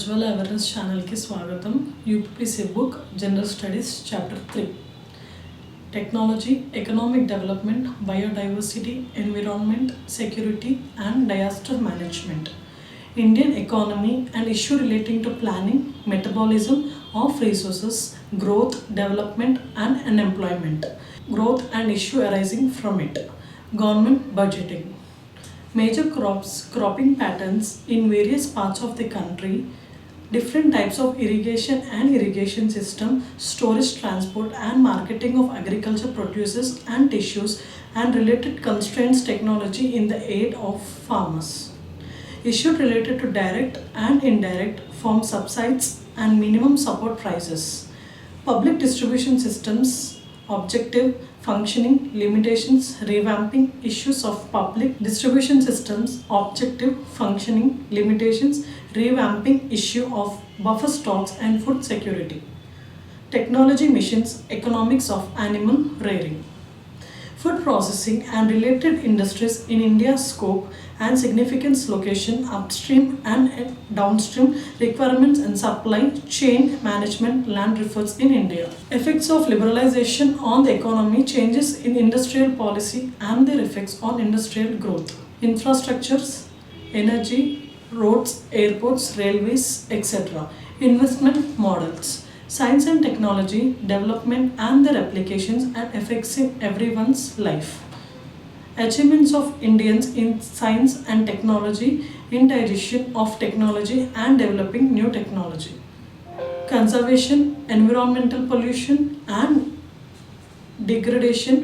Prajwala awareness ఛానల్కి స్వాగతం. UPVC book general studies chapter 3 technology, economic development, biodiversity, environment, security and disaster management, Indian economy and issue relating to planning, metabolism of resources, growth, development and unemployment, growth and issue arising from it, government budgeting, major cropping patterns in various parts of the country, different types of irrigation and irrigation system, storage, transport and marketing of agriculture produces and tissues and related constraints, technology in the aid of farmers. Issues related to direct and indirect farm subsidies and minimum support prices, public distribution systems, objective, functioning, limitations, revamping issues of public distribution systems, objective, functioning, limitations, revamping issue of buffer stocks and food security, technology missions, economics of animal rearing, food processing and related industries in India's scope and significance, location, upstream and downstream requirements and supply chain management, land resources in India, effects of liberalization on the economy, changes in industrial policy and their effects on industrial growth, infrastructures, energy, roads, airports, railways, etc., investment models, science and technology development and their applications and effects in everyone's life, achievements of Indians in science and technology, integration of technology and developing new technology, conservation, environmental pollution and degradation,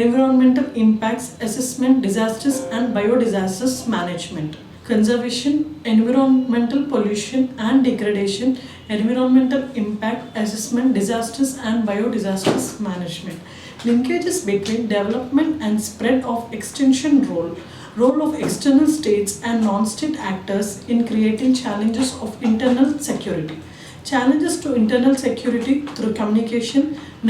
environmental impacts assessment, disasters and biodisasters management, conservation, environmental pollution and degradation, environmental impact assessment, disasters and biodisasters management, linkages between development and spread of extension, role of external states and non-state actors in creating challenges of internal security, challenges to internal security through communication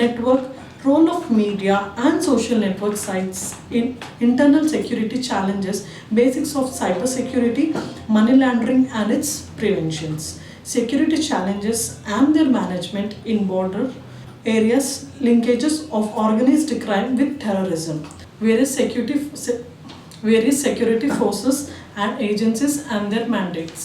network, role of media and social network sites in internal security challenges, basics of cyber security, money laundering and its preventions, security challenges and their management in border areas, linkages of organized crime with terrorism, various security forces and agencies and their mandates.